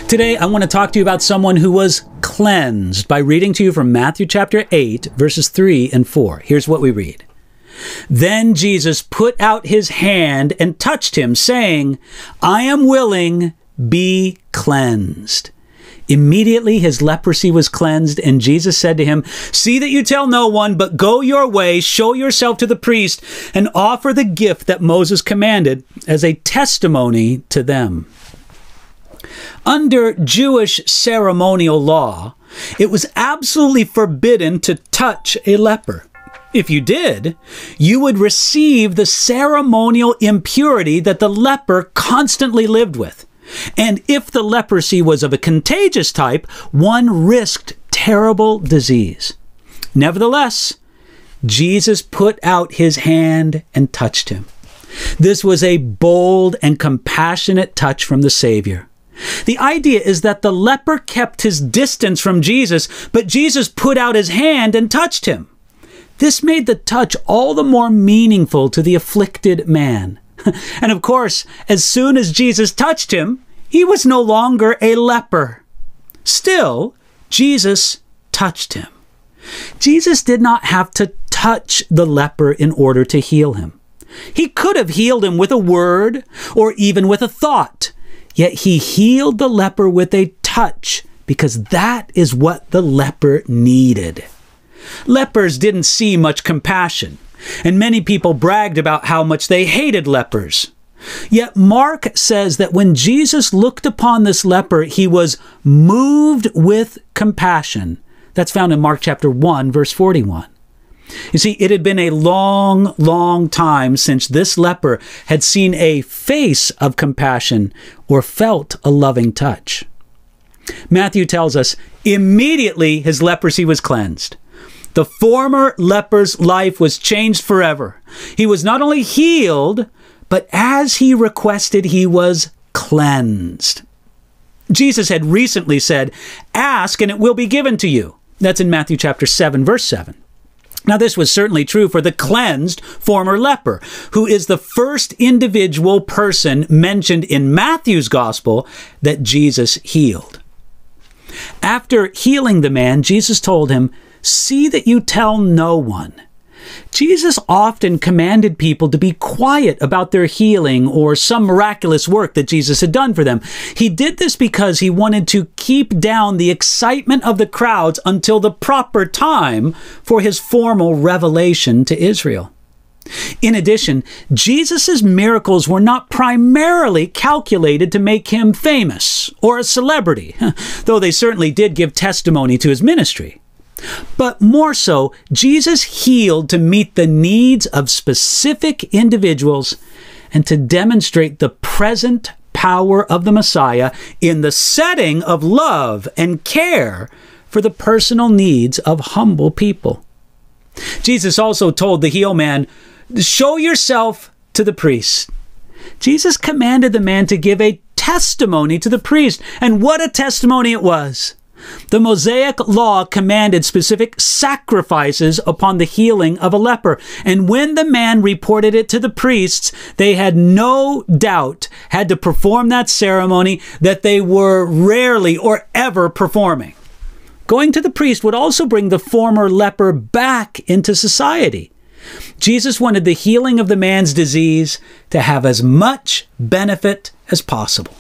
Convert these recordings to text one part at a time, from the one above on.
Today, I want to talk to you about someone who was cleansed by reading to you from Matthew chapter 8, verses 3 and 4. Here's what we read. Then Jesus put out his hand and touched him, saying, I am willing, be cleansed. Immediately his leprosy was cleansed, and Jesus said to him, see that you tell no one, but go your way, show yourself to the priest, and offer the gift that Moses commanded as a testimony to them. Under Jewish ceremonial law, it was absolutely forbidden to touch a leper. If you did, you would receive the ceremonial impurity that the leper constantly lived with. And if the leprosy was of a contagious type, one risked terrible disease. Nevertheless, Jesus put out his hand and touched him. This was a bold and compassionate touch from the Savior. The idea is that the leper kept his distance from Jesus, but Jesus put out his hand and touched him. This made the touch all the more meaningful to the afflicted man. And of course, as soon as Jesus touched him, he was no longer a leper. Still, Jesus touched him. Jesus did not have to touch the leper in order to heal him. He could have healed him with a word or even with a thought. Yet he healed the leper with a touch because that is what the leper needed. Lepers didn't see much compassion, and many people bragged about how much they hated lepers. Yet Mark says that when Jesus looked upon this leper, he was moved with compassion. That's found in Mark chapter 1, verse 41. You see, it had been a long, long time since this leper had seen a face of compassion or felt a loving touch. Matthew tells us, immediately his leprosy was cleansed. The former leper's life was changed forever. He was not only healed, but as he requested, he was cleansed. Jesus had recently said, ask and it will be given to you. That's in Matthew chapter 7, verse 7. Now, this was certainly true for the cleansed former leper, who is the first individual person mentioned in Matthew's gospel that Jesus healed. After healing the man, Jesus told him, see that you tell no one. Jesus often commanded people to be quiet about their healing or some miraculous work that Jesus had done for them. He did this because he wanted to keep down the excitement of the crowds until the proper time for his formal revelation to Israel. In addition, Jesus' miracles were not primarily calculated to make him famous or a celebrity, though they certainly did give testimony to his ministry. But more so, Jesus healed to meet the needs of specific individuals and to demonstrate the present power of the Messiah in the setting of love and care for the personal needs of humble people. Jesus also told the healed man, show yourself to the priest. Jesus commanded the man to give a testimony to the priest, and what a testimony it was. The Mosaic law commanded specific sacrifices upon the healing of a leper, and when the man reported it to the priests, they had no doubt had to perform that ceremony that they were rarely or ever performing. Going to the priest would also bring the former leper back into society. Jesus wanted the healing of the man's disease to have as much benefit as possible.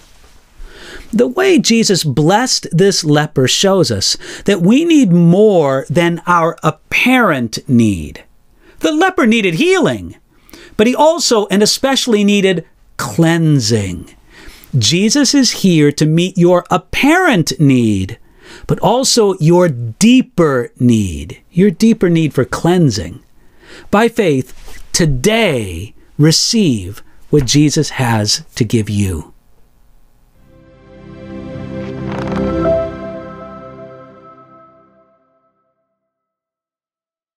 The way Jesus blessed this leper shows us that we need more than our apparent need. The leper needed healing, but he also and especially needed cleansing. Jesus is here to meet your apparent need, but also your deeper need for cleansing. By faith, today, receive what Jesus has to give you.